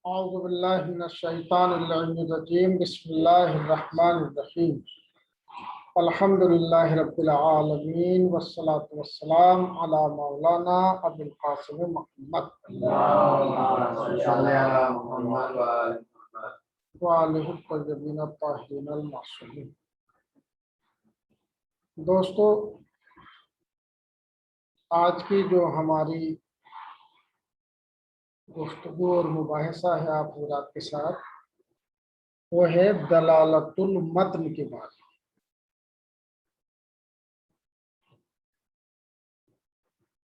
औज़ु बिल्लाहि मिनश शैतानिर रजीम बिस्मिल्लाहिर रहमानिर रहीम अल्हम्दुलिल्लाहि रब्बिल आलमीन वस्सलातु वस्सलाम अला मौलाना अबुल कासिम मुहम्मद व आलिहि तय्यबीन अत्ताहिरीन अल मासूमीन। दोस्तों, आज की जो हमारी गुफ्तगू और मुबाहिसा है आप हज़रात के साथ, वो है दलालतुल मतन के बारे में।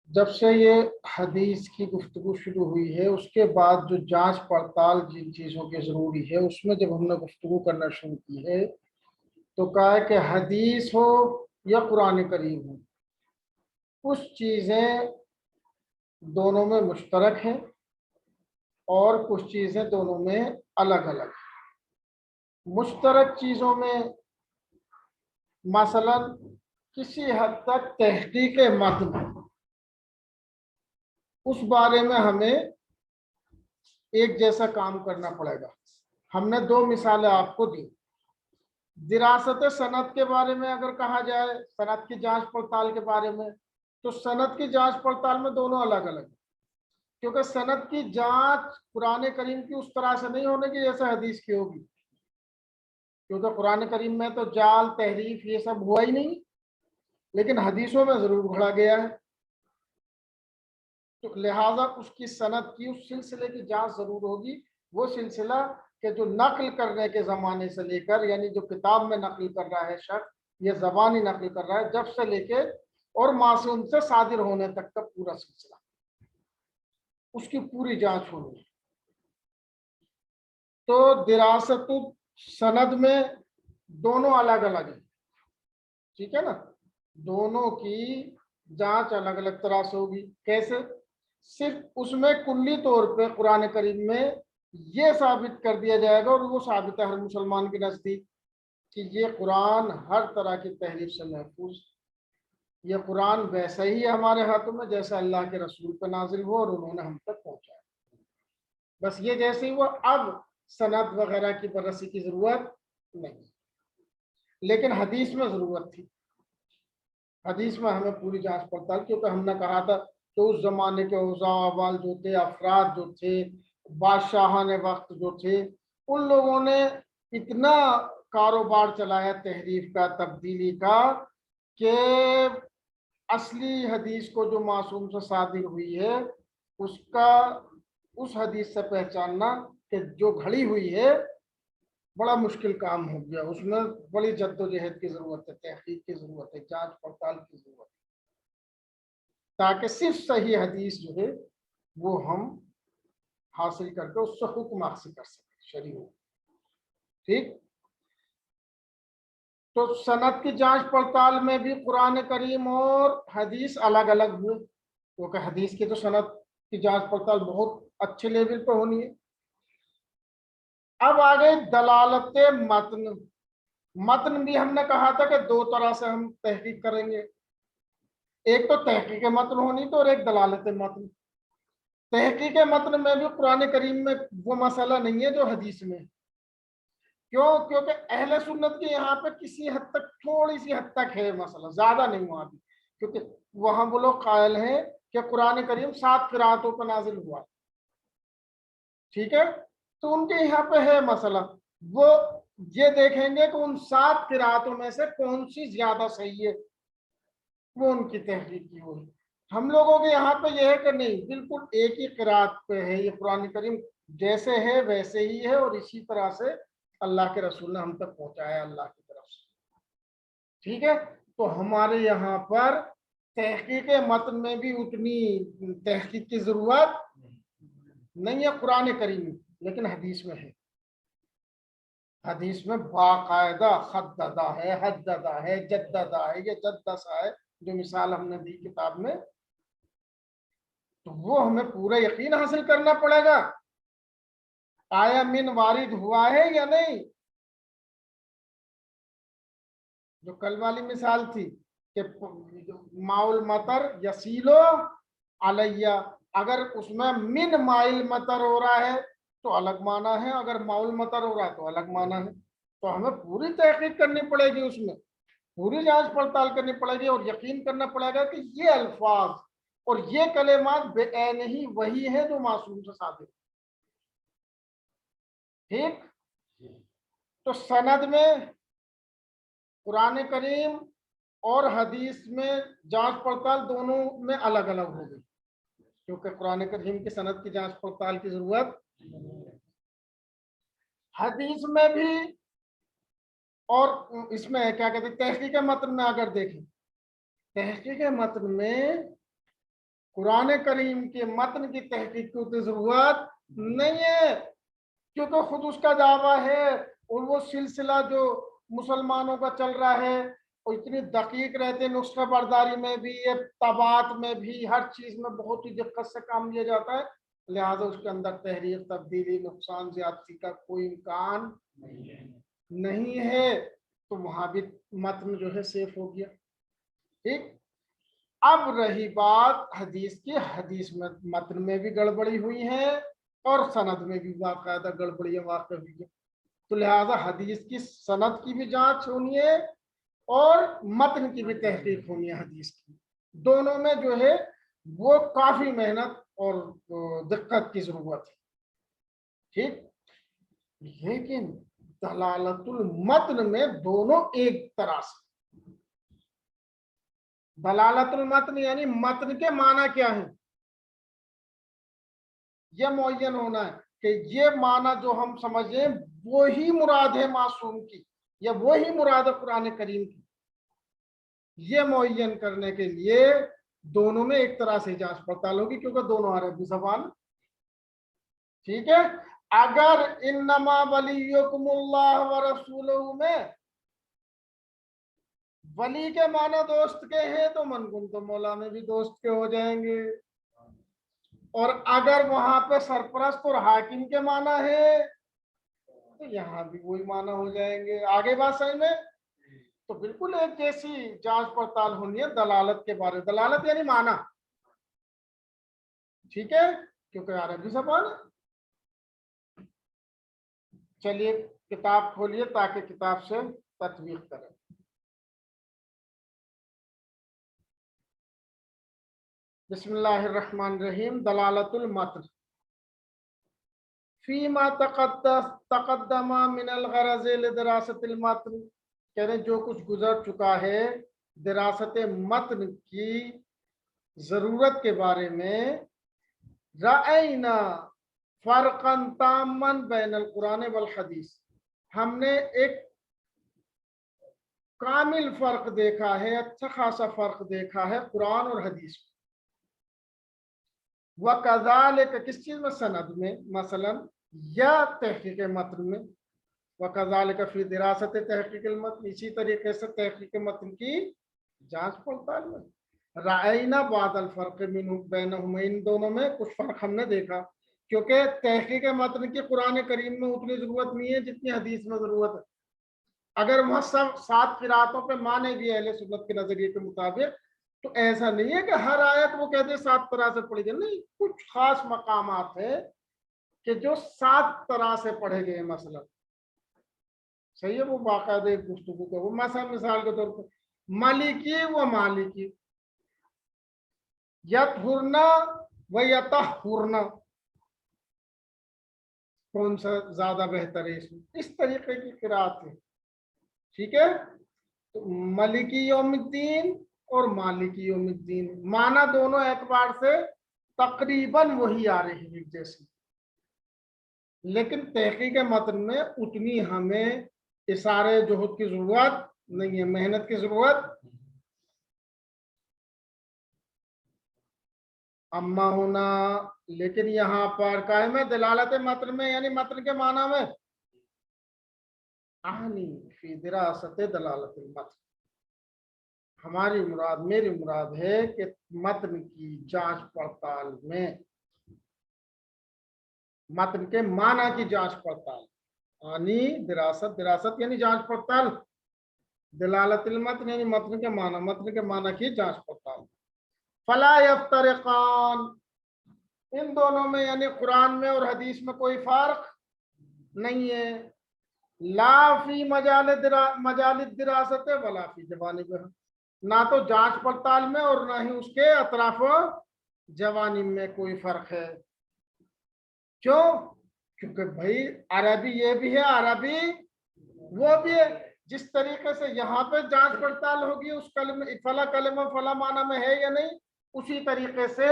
जब से ये हदीस की गुफ्तगू शुरू हुई है, उसके बाद जो जांच पड़ताल जिन चीज़ों की ज़रूरी है, उसमें जब हमने गुफ्तगू करना शुरू की है तो कहा है कि हदीस हो या कुरान करीम हो, कुछ चीज़ें दोनों में मुश्तरक हैं और कुछ चीज़ें दोनों में अलग अलग हैं। मुश्तरक चीज़ों में मसलन किसी हद तक तहकीक मतन, उस बारे में हमें एक जैसा काम करना पड़ेगा। हमने दो मिसालें आपको दी। दिरासत सनद के बारे में अगर कहा जाए, सनद की जांच पड़ताल के बारे में, तो सनद की जांच पड़ताल में दोनों अलग अलग है, क्योंकि सनद की जांच कुरान करीम की उस तरह से नहीं होने की जैसे हदीस की होगी, क्योंकि कुरान करीम में तो जाल तहरीफ ये सब हुआ ही नहीं, लेकिन हदीसों में जरूर घड़ा गया है। तो लिहाजा उसकी सनद की उस सिलसिले की जांच जरूर होगी। वो सिलसिला कि जो नकल करने के ज़माने से लेकर, यानी जो किताब में नकल कर रहा है शख्स, ये ज़बानी नकल कर रहा है, जब से लेके और मासूम से सादिर होने तक का पूरा सिलसिला, उसकी पूरी जांच होनी है। तो दिरासत सनद में दोनों अलग अलग है, ठीक है ना। दोनों की जांच अलग अलग तरह से होगी। कैसे? सिर्फ उसमें कुल्ली तौर पे कुरान करीम में ये साबित कर दिया जाएगा, और वो साबित है हर मुसलमान के नज़दीक, कि ये कुरान हर तरह की तहरीफ से महफूज, ये कुरान वैसे ही हमारे हाथों में जैसा अल्लाह के रसूल पर नाजिल हुआ और उन्होंने हम तक पहुंचाया। बस ये जैसे ही वो, अब सनद वगैरह की बरसी की जरूरत नहीं, लेकिन हदीस में जरूरत थी। हदीस में हमें पूरी जांच पड़ताल, क्योंकि हमने कहा था कि उस जमाने के उज़ावाल जो थे, अफराद जो थे, बादशाहान वक्त जो थे, उन लोगों ने इतना कारोबार चलाया तहरीफ का, तब्दीली का, कि असली हदीस को जो मासूम से सादिर हुई है, उसका उस हदीस से पहचानना कि जो घड़ी हुई है, बड़ा मुश्किल काम हो गया। उसमें बड़ी जद्दोजहद की जरूरत है, तहकीक की जरूरत है, जांच पड़ताल की जरूरत है, ताकि सिर्फ सही हदीस जो है वो हम हासिल करके उससे हुक्म हासिल कर सकें शरीयत। ठीक। तो सनद की जांच पड़ताल में भी कुरान करीम और हदीस अलग अलग हुए, क्योंकि हदीस की तो सनद की जांच पड़ताल बहुत अच्छे लेवल पर होनी है। अब आगे दलालत मतन। मतन भी हमने कहा था कि दो तरह से हम तहकीक करेंगे, एक तो तहकीक मतन होनी तो, और एक दलालत मतन। तहकीक मतन में भी कुरान करीम में वो मसला नहीं है जो हदीस में। क्यों? क्योंकि अहले सुन्नत के यहाँ पे किसी हद तक, थोड़ी सी हद तक है मसला, ज्यादा नहीं वहां भी, क्योंकि वहां वो लोग कायल हैं कि कुरान करीम 7 किरातों पर नाजिल हुआ, ठीक है। तो उनके यहाँ पे है मसला, वो ये देखेंगे कि उन 7 किरातों में से कौन सी ज्यादा सही है, वो उनकी तहरीर की हुई। हम लोगों के यहाँ पे यह है कि नहीं, बिल्कुल एक ही किरात पे है ये कुरान करीम, जैसे है वैसे ही है, और इसी तरह से अल्लाह के रसूल ने हम तक पहुंचाया अल्लाह की तरफ से, ठीक है। तो हमारे यहाँ पर तहकीक मतन में भी उतनी तहकीक की जरूरत नहीं है कुरान करीम में, लेकिन हदीस में है। हदीस में बाकायदा खद्ददा है, हद्ददा है, जद्ददा है, ये जद्दसा है जो मिसाल हमने दी किताब में, तो वो हमें पूरा यकीन हासिल करना पड़ेगा, आया मिन वारिद हुआ है या नहीं। जो कल वाली मिसाल थी कि माउल मतर यसीलो अलैया, अगर उसमें मिन माइल मतर हो रहा है तो अलग माना है, अगर माउल मतर हो रहा है तो अलग माना है। तो हमें पूरी तहकीक करनी पड़ेगी, उसमें पूरी जांच पड़ताल करनी पड़ेगी और यकीन करना पड़ेगा कि ये अल्फाज और ये कलेमात बेऐन ही वही है जो मासूम से साबित। ठीक। तो सनद में कुरान करीम और हदीस में जांच पड़ताल दोनों में अलग अलग हो गई, क्योंकि कुरान करीम की सनद की जांच पड़ताल की जरूरत, हदीस में भी, और इसमें क्या कहते हैं तहकीक मतन में अगर देखें, तहकीक मतन में कुरान करीम के मतन की तहकीक की उतनी जरूरत नहीं है, क्योंकि खुद उसका दावा है और वो सिलसिला जो मुसलमानों का चल रहा है और इतनी दकीक रहते हैं, नुस्खा बरदारी में भी, ये तबात में भी, हर चीज में बहुत ही दिक्कत से काम लिया जाता है, लिहाजा उसके अंदर तहरीर, तब्दीली, नुकसान, ज्यादती का कोई इम्कान नहीं है। तो वहां भी मतन जो है सेफ हो गया। ठीक। अब रही बात हदीस की, हदीस में मतन में भी गड़बड़ी हुई है और सनद में भी बाकायदा गड़बड़ियां वाक़ हुई है। तो लिहाजा हदीस की सनद की भी जांच होनी है और मतन की भी तहकीक होनी है हदीस की। दोनों में जो है वो काफी मेहनत और दिक्कत की जरूरत है। ठीक। लेकिन दलालतुल मतन में दोनों एक तरह से, दलालतुल मतन यानी मतन के माना क्या है यह मुअय्यन होना है कि ये माना जो हम समझे वो ही मुराद है मासूम की, या वो ही मुराद है कुरान करीम की, ये मुअय्यन करने के लिए दोनों में एक तरह से जांच पड़ताल होगी, क्योंकि दोनों अरबी ज़बान। ठीक है। अगर इन्नमा वलियुकुमुल्लाह व रसूलुहु में वली के माना दोस्त के हैं तो मन कुन तो मौला में भी दोस्त के हो जाएंगे, और अगर वहां पे सरपरस्त और हाकिम के माना है तो यहाँ भी वही माना हो जाएंगे। आगे बात समझ में? तो बिल्कुल एक जैसी जांच पड़ताल होनी है दलालत के बारे में। दलालत यानी माना, ठीक है, क्योंकि अरबी ज़बान है। चलिए किताब खोलिए ताकि किताब से तत्वीक करें। बिस्मिल्लाहिर्रहमानिर्रहीम। दलालतुल मतन फीमा तक़द्दमा मिनल ग़रज़ लिदरासतिल मतन, कह रहे जो कुछ गुजर चुका है दरासत मतन की जरूरत के बारे में, रअयना फ़र्क़न ताम्मन बैनल कुरान वल हदीस, हमने एक कामिल फर्क देखा है, अच्छा खासा फर्क देखा है कुरान और हदीस में। वकज़ालिक किस चीज में? सनद में, मसलन या तहकीक मतन में। वकज़ालिक फी दिरासत तहकीक मतन, इसी तरीके से तहकीक मतन की जांच पड़ताल में। रायना बादल फर्क बैनहुमा, इन दोनों में कुछ फर्क हमने देखा, क्योंकि तहकीक मतन की कुरान करीम में उतनी जरूरत नहीं है जितनी हदीस में जरूरत है। अगर वह सब 7 किरातों पे माने भी अहले सुन्नत के नजरिए के मुताबिक, तो ऐसा नहीं है कि हर आयत वो कहते 7 तरह से पढ़ी जाए, नहीं, कुछ खास मकामात है कि जो 7 तरह से पढ़े गए। मसलन सही है, वो बाकायदा एक गुफ्तगू का, वो मिसाल के तौर पर मालिकी व मालिकी, यतहुरना व यतहुरना, कौन सा ज्यादा बेहतर है इसमें, इस तरीके की किरात है। ठीक है। तो मलिकी यौमुद्दीन और मालिकी यौमुद्दीन माना दोनों एतबार से तकरीबन वही आ रही है जैसी, लेकिन तहकीक मतन में उतनी हमें इशारे जुहद की जरूरत नहीं है, मेहनत की जरूरत। अम्मा होना, लेकिन यहाँ पर कायम है दलालत मतन में, यानी मतन के माना में, आनी फी दिरासत दलालत मतन, हमारी मुराद, मेरी मुराद है कि मतन की जांच पड़ताल में, मतन के माना की जांच पड़ताल, आनी दिरासत, दिरासत यानी जांच पड़ताल, दलालतुल मतन यानी मतन के माना, मतन के माना की जांच पड़ताल। फला यफ्तरिकान, इन दोनों में यानी कुरान में और हदीस में कोई फर्क नहीं है। लाफी मजालिद दिरासत वला फी जवानी में, ना तो जांच पड़ताल में और ना ही उसके अतराफो जवानी में कोई फर्क है। क्यों? क्योंकि भाई अरबी ये भी है, अरबी वो भी है। जिस तरीके से यहाँ पे जांच पड़ताल होगी उस कलमे फला कलमा फला माना में है या नहीं, उसी तरीके से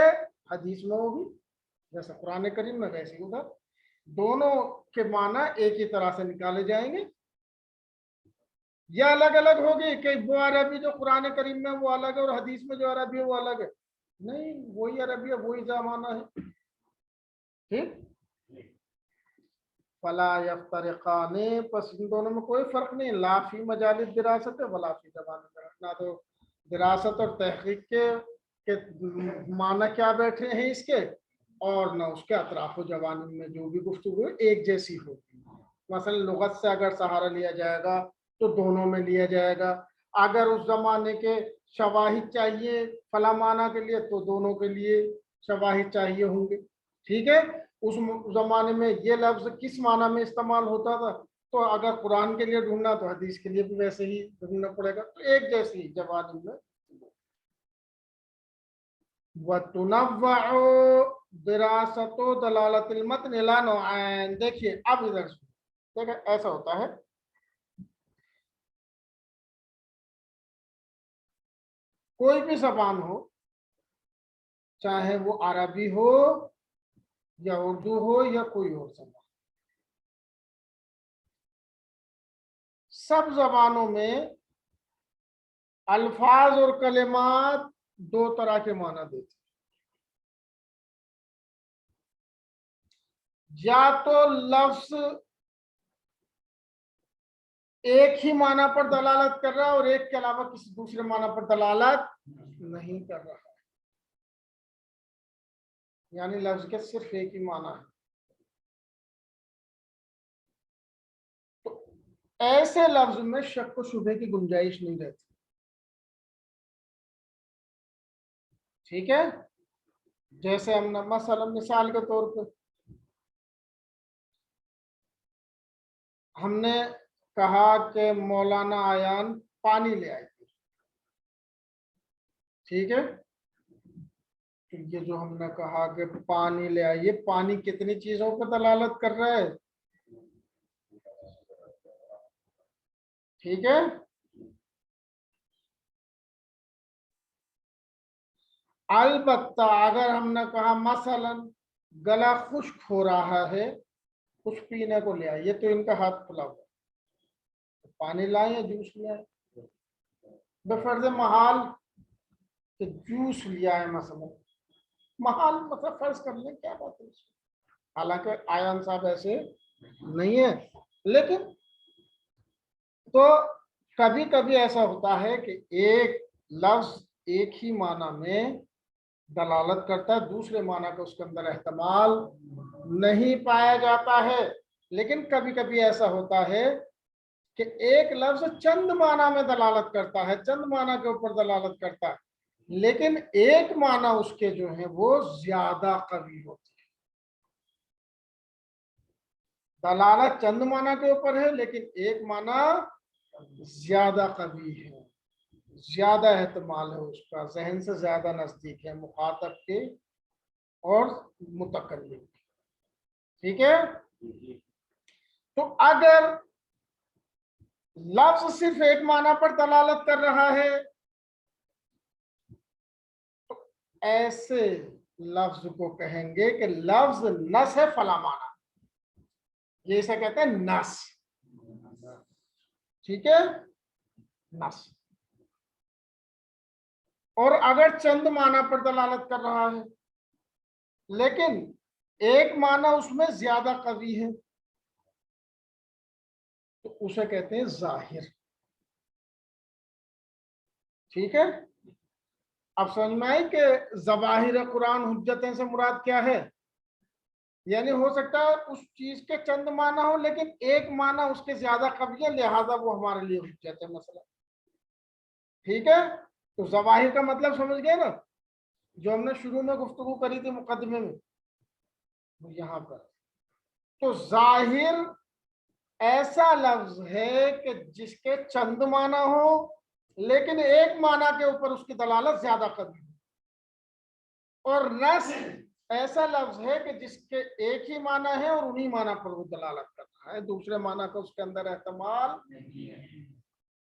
हदीस में होगी। जैसा कुरान करीम में वैसे ही उधर दोनों के माना एक ही तरह से निकाले जाएंगे, या अलग अलग होगी कि वो अरबी जो कुरान करीम में वो अलग है और हदीस में जो अरबी है वो अलग है। नहीं, वही अरबी है, वही जमाना है। ठीक, फला यफ्तरिकाने, बस इन दोनों में कोई फर्क नहीं। लाफी मजालिद दिरासत है वला फी जवानी में, ना तो दिरासत और तहकीक के माना क्या बैठे हैं इसके, और ना उसके अतराफ जवानी में जो भी गुफ्तगू एक जैसी होगी। मसलन लुगत से अगर सहारा लिया जाएगा तो दोनों में लिया जाएगा। अगर उस जमाने के शवाहिद चाहिए फला माना के लिए तो दोनों के लिए शवाहिद चाहिए होंगे। ठीक है, उस जमाने में ये लफ्ज किस माना में इस्तेमाल होता था, तो अगर कुरान के लिए ढूंढना तो हदीस के लिए भी वैसे ही ढूंढना पड़ेगा, तो एक जैसी जवानी में। वतुनव्वउ दिरासतो दलालतिल मतन इला नौआइन। देखिए अब इधर देखिए ऐसा होता है, कोई भी जबान हो, चाहे वो अरबी हो या उर्दू हो या कोई और जबान, सब जबानों में अल्फाज और कलिमात दो तरह के माना देते हैं। या तो लफ्ज एक ही माना पर दलालत कर रहा है और एक के अलावा किसी दूसरे माना पर दलालत नहीं कर रहा है, यानी लफ्ज के सिर्फ एक ही माना है। तो ऐसे लफ्ज में शक व शुबे की गुंजाइश नहीं रहती। ठीक है, जैसे हमने मसलन मिसाल के तौर पर हमने कहा कि मौलाना आयान पानी ले आए थे। ठीक है, तो ये जो हमने कहा कि पानी ले आए, ये पानी कितनी चीजों पर दलालत कर रहा है? ठीक है, अलबत्ता अगर हमने कहा मसलन गला खुश्क हो रहा है, कुछ पीने को ले आए, ये तो इनका हाथ खुला हुआ, तो पानी लाए या जूस ले आए? बेफर्ज महाल कि जूस लिया है मसलन, महाल मतलब फर्ज कर ले, क्या बात है। हालांकि आयान साहब ऐसे नहीं है, लेकिन तो कभी कभी ऐसा होता है कि एक लफ्ज एक ही माना में दलालत करता है, दूसरे माना का उसके अंदर एहतमाल नहीं पाया जाता है। लेकिन कभी कभी ऐसा होता है कि एक लफ्ज चंद माना में दलालत करता है, चंद माना के ऊपर दलालत करता है, लेकिन एक माना उसके जो है वो ज्यादा कवी होती है। दलालत चंद माना के ऊपर है लेकिन एक माना ज्यादा कवी है, ज्यादा एहतमाल है उसका, जहन से ज्यादा नजदीक है मुखातब के और मुतकल्लिम। ठीक है, तो अगर लफ्ज सिर्फ एक माना पर दलालत कर रहा है तो ऐसे लफ्ज को कहेंगे कि लफ्ज नस है फला माना, ये इसे कहते हैं नस। ठीक है, नस। और अगर चंद माना पर दलालत कर रहा है लेकिन एक माना उसमें ज्यादा कवी है तो उसे कहते हैं जाहिर। ठीक है, अब समझ में आई कि ज़वाहिर कुरान हुज्जतें से मुराद क्या है। यानी हो सकता है उस चीज के चंद माना हो लेकिन एक माना उसके ज्यादा कवी है, लिहाजा वो हमारे लिए हुज्जत है मसला। ठीक है, तो ज़वाहिर का मतलब समझ गए ना, जो हमने शुरू में गुफ्तगू करी थी मुकदमे में, यहाँ पर। तो जाहिर ऐसा लफ्ज है कि जिसके चंद माना हो, लेकिन एक माना के ऊपर उसकी दलालत ज्यादा कवी हो। और नस ऐसा लफ्ज है कि जिसके एक ही माना है और उन्हीं माना पर वो दलालत करता है, दूसरे माना का उसके अंदर एहतमाल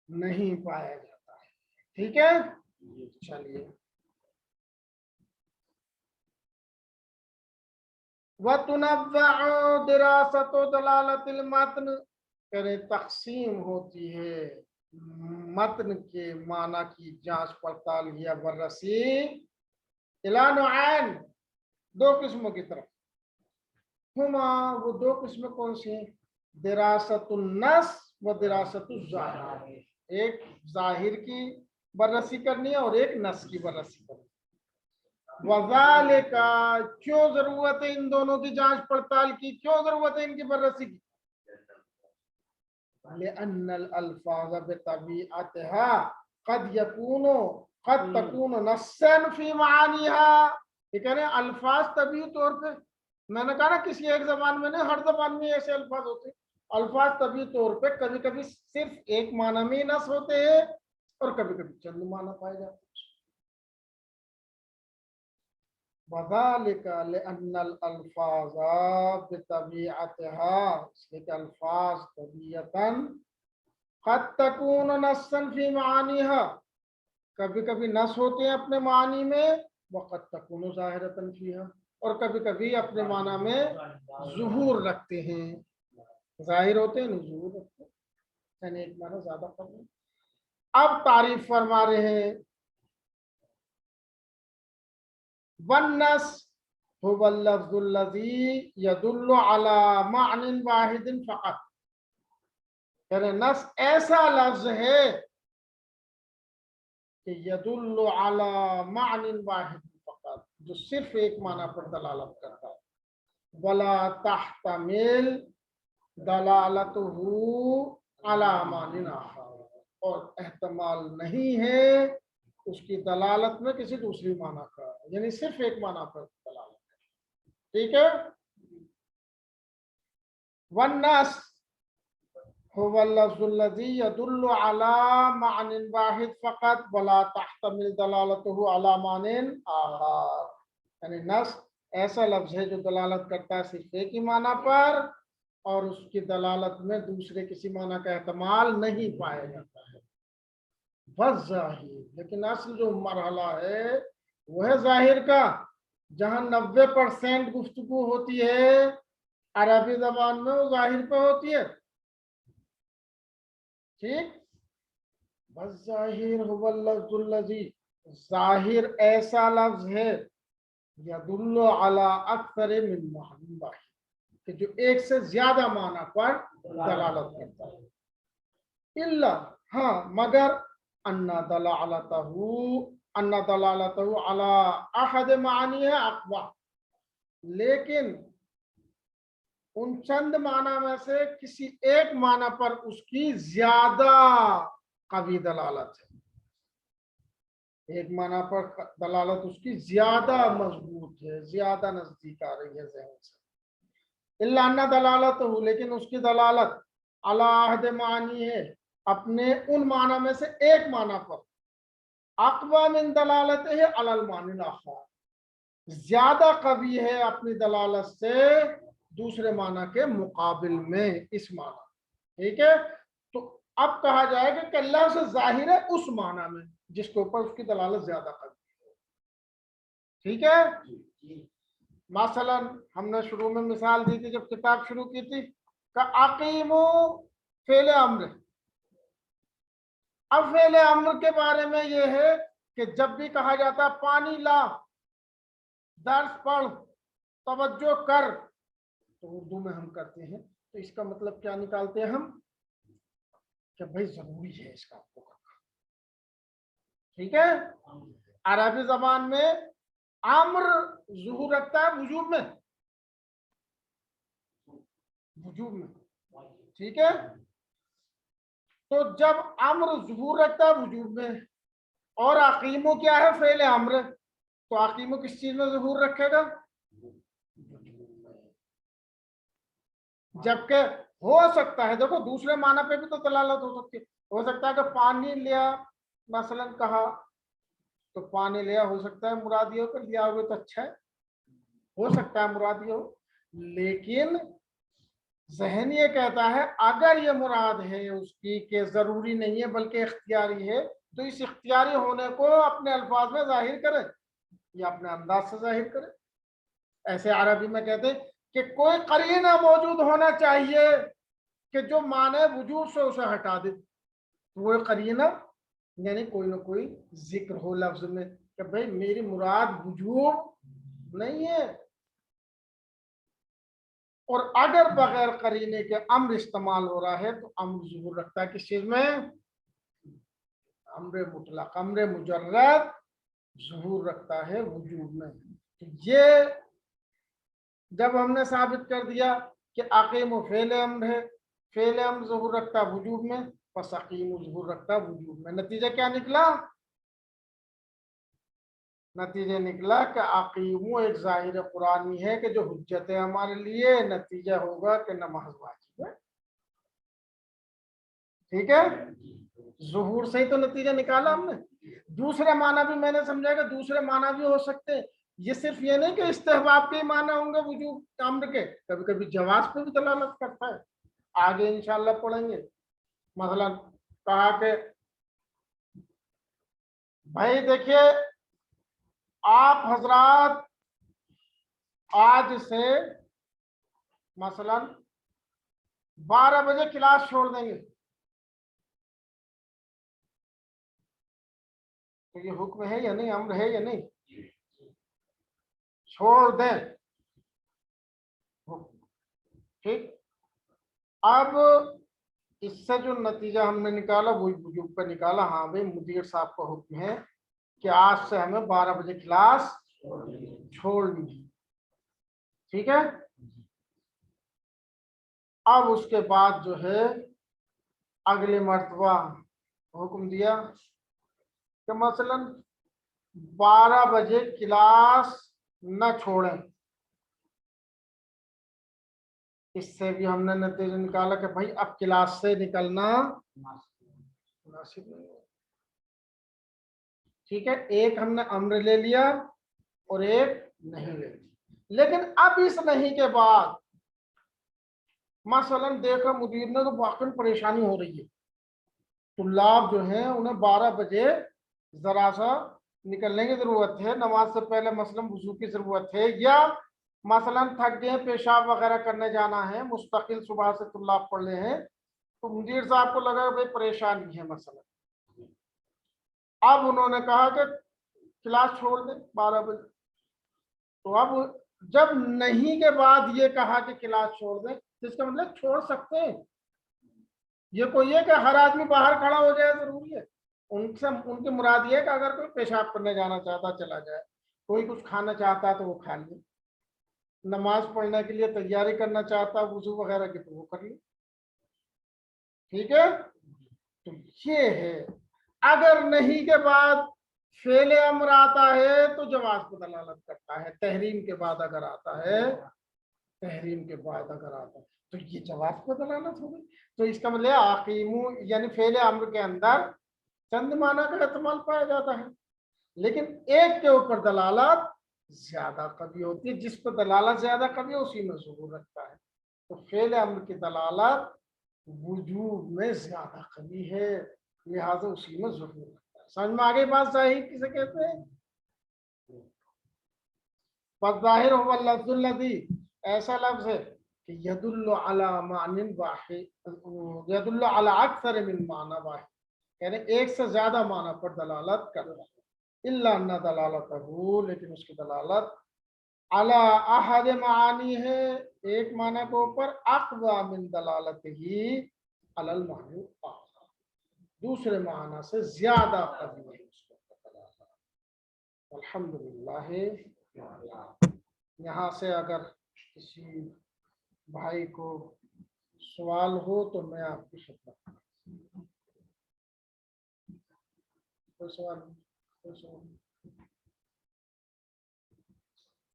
नहीं पाया जाता है। ठीक है, चलिए। वतुनव्वअ दिरासतु दलालतिल मतन, करे तकसीम होती है मतन के माना की जांच पड़ताल या बररसी इला नौआन, दो किस्मों की तरफ। हुमा, वो दो किस्में कौन सी हैं? दिरासतुन नस व दिरासतुल जाहिर। एक जाहिर की बररसी करनी है और एक नस की बररसी करनी है। वज़ालिका, क्यों जरूरत है इन दोनों की जांच पड़ताल की, क्यों जरूरत है इनकी बररसी की? लिअन्नल अल्फाज़ बितबीअतिहा क़द तकूनु नस्सन फी मानिहा। ये कह रहे हैं अल्फाज तभी तौर पे, मैंने कहा ना किसी एक जबान में नहीं, हर जबान में ऐसे अल्फाज होते हैं। अल्फाज तभी तौर पे कभी कभी सिर्फ एक माना में नस होते हैं और कभी कभी चंद माना पाए जाते हैं। वज़ालिका लिअन्नल अल्फाज़ा बितबीअतिहा, इसलिए कि अल्फाज तबीयतन क़द तकूनु नस्सन फी मानिहा, कभी कभी नस होते हैं अपने मानी में, वक़द तकूनु ज़ाहिरतन फीहा, और कभी कभी अपने माना में ज़ुहूर रखते हैं, जाहिर होते हैं ज़ुहूर रखते हैं, यानी एक माना ज्यादा कर रहे हैं। अब तारीफ फरमा रहे हैं, वन्नस हुवल लफ्ज़ुल लज़ी यदुल्लु अला मानिन वाहिदिन फ़क़त, यानी नस ऐसा लफ्ज है कि यदुल्लु अला मानिन वाहिदिन फ़क़त, जो सिर्फ एक माना पर दलालत करता है। वला तहतमिल दलालतुहु अला मानिन आखर, और एहतमाल नहीं है उसकी दलालत में किसी दूसरी माना का, यानी सिर्फ एक माना पर दलालत। ठीक है। वन्नस हुवल लफ्ज़ुल लज़ी यदुल्लु अला मानिन वाहिद फ़क़त वला तहतमिल दलालतुहु अला मानिन आखर, यानी नस ऐसा लफ्ज है जो दलालत करता है सिर्फ एक ही माना पर और उसकी दलालत में दूसरे किसी माना का एहतमाल नहीं पाया जाता है। बस जाहिर, लेकिन असल जो मरहला है वह है जाहिर का, जहां 90% गुफ्तगू होती है अरबी जबान में, वो जाहिर पे होती है। ठीक। बस जाहिर हुवल लफ्ज़ुल लज़ी, जाहिर ऐसा लफ्ज है यदुल्लु अला अक्सर मिन मानिन वाहिद, कि जो एक से ज्यादा माना पर दलालत करता है। इल्ला, हाँ मगर, अन्ना दलालतहु अला अहद मानी है अक़वा, लेकिन उन चंद माना में से किसी एक माना पर उसकी ज्यादा कवी दलालत है, एक माना पर दलालत उसकी ज्यादा मजबूत है, ज्यादा नजदीक आ रही है ज़हन से। इल्ला अन्ना दलालतहु, लेकिन उसकी दलालत अला अहद मानी है, अपने उन माना में से एक माना पर, अक़वा मिन दलालत है अलल मानिल आखर, ज्यादा कवी है अपनी दलालत से दूसरे माना के मुकाबिल में इस माना। ठीक है। तो अब कहा जाएगा कि अल्लाह से जाहिर है उस माना में जिसके ऊपर उसकी दलालत ज्यादा कवी है। ठीक है। मसलन हमने शुरू में मिसाल दी थी जब किताब शुरू की थी, का अकीमो फेले अम्र। अब फेले अम्र के बारे में यह है कि जब भी कहा जाता है पानी ला, दर्स पढ़, तवज्जो कर, तो उर्दू में हम करते हैं, तो इसका मतलब क्या निकालते हैं हम, कि भाई जरूरी है इसका आपको करना। ठीक है। अरबी जबान में अम्र ज़ुहूर रखता है वजूब में, वजूब में। ठीक है। तो जब अम्र ज़ुहूर रखता है वजूब में और अकीमो क्या है फेल अम्र, तो अकीमो किस चीज में ज़ुहूर रखेगा, जबकि हो सकता है, देखो दूसरे माना पे भी तो दलालत हो सकती है। हो सकता है कि पानी लिया मसलन कहा, तो पानी लिया, हो सकता है मुराद ये हो कि लिया हुए तो अच्छा है, हो सकता है मुराद ये हो। लेकिन जहन ये कहता है अगर ये मुराद है उसकी कि जरूरी नहीं है बल्कि इख्तियारी है, तो इस इख्तियारी होने को अपने अल्फाज में जाहिर करे या अपने अंदाज से जाहिर करे। ऐसे अरबी में कहते हैं कि कोई करीना मौजूद होना चाहिए कि जो माने वजूद से उसे हटा दे। वो करीना यानी कोई ना कोई जिक्र हो लफ्ज में कि भाई मेरी मुराद वजूद नहीं है। और अगर बगैर करीने के अम्र इस्तेमाल हो रहा है तो अम्र ज़ुहूर रखता है किस चीज में? अम्र मुतलक, अम्र मुजर्रद ज़ुहूर रखता है वजूद में। तो ये जब हमने साबित कर दिया कि अकीम फेल अम्र है, फेल अम्र ज़ुहूर रखता है वजूद में, बस अकीम ज़ुहूर रखता है वजूद में। नतीजा क्या निकला? नतीजा निकला कि अकीमो एक जाहिर कुरानी है कि जो हुज्जत है हमारे लिए। नतीजा होगा कि नमाज वाजिब है। ठीक है, ज़ुहूर से ही तो नतीजा निकाला हमने। दूसरे माना भी मैंने समझा कि दूसरे माना भी हो सकते हैं। ये सिर्फ ये नहीं कि इस्तेहबाब के माना होंगे वजूब अम्र के, कभी कभी जवाज पे भी दलालत करता है। आगे इंशाल्लाह पढ़ेंगे। मसलन कहा कि भाई देखिए आप हजरात आज से मसलन 12 बजे क्लास छोड़ देंगे, तो ये हुक्म है या नहीं, अम्र है या नहीं? छोड़ दें। ठीक, अब इससे जो नतीजा हमने निकाला वही वजूब पे निकाला। हाँ भाई मुदीर साहब का हुक्म है कि आज से हमें 12 बजे क्लास छोड़नी है। ठीक है, अब उसके बाद जो है अगले मर्तबा हुक्म दिया कि मसलन 12 बजे क्लास न छोड़ें। इससे भी हमने नतीजा निकाला कि भाई अब क्लास से निकलना मुनासिब नहीं है। ठीक है, एक हमने अम्र ले लिया और एक नहीं ले लिया। लेकिन अब इस नहीं के बाद मसलन देखा मुदीर ने तो वाकई परेशानी हो रही है, तुल्लाब जो हैं उन्हें 12 बजे जरा सा निकलने की जरूरत है, नमाज से पहले मसलन वजू की जरूरत है, या मसलन थक गए पेशाब वगैरह करने जाना है, मुस्तकिल सुबह से तुल्लाब पढ़ रहे हैं, तो मुदीर साहब को लगा भाई परेशानी है मसलन। अब उन्होंने कहा कि क्लास छोड़ दें 12 बजे। तो अब जब नहीं के बाद ये कहा कि क्लास छोड़ दें, तो इसका मतलब छोड़ सकते हैं। ये कोई है कि हर आदमी बाहर खड़ा हो जाए जरूरी है? उनसे उनकी मुराद ये है कि अगर कोई पेशाब करने जाना चाहता चला जाए, कोई कुछ खाना चाहता तो वो खा ले, नमाज पढ़ने के लिए तैयारी करना चाहता वजू वगैरह की तो वो कर ले। ठीक है, तो ये है। अगर नहीं के बाद फेल अमर आता है तो जवाब को दलालत करता है। तहरीम के बाद अगर आता है, तहरीम के बाद अगर आता है तो ये जवाब को दलालत हो गई। तो इसका मतलब आकीमू यानी फेल अम्र के अंदर चंद माना का इस्तेमाल पाया जाता है, लेकिन एक के ऊपर दलालत ज्यादा कभी होती है। जिस पर दलालत ज्यादा कभी है उसी में ज़ुहूर रखता है। तो फेल अम्र की दलालत वजूब में ज्यादा कभी है, लिहाजा उसी में ज़ुहूर रखता है। समझ में आ गई बात? जाहिर किसे कहते हैं? ज़ाहिर हुवा लफ्ज़ुल लज़ी, ऐसा लफ्ज है कि यदुल्लु अला मानिन वाहिद, यदुल्लु अला अक्सर मिन माना वाहिद, यानी एक से ज्यादा माना पर दलालत करता है। इल्ला अन्ना दलालतहु, लेकिन उसकी दलालत अला अहद मानी है, एक माना के ऊपर, अक़वा मिन दलालतिही अलल मानी आखर, दूसरे माना से ज्यादा कवी है उसको दलालत। अल्हम्दुलिल्लाह। यहाँ से अगर किसी भाई को सवाल हो तो मैं आपकी खिदमत में। कोई सवाल? कोई सवाल?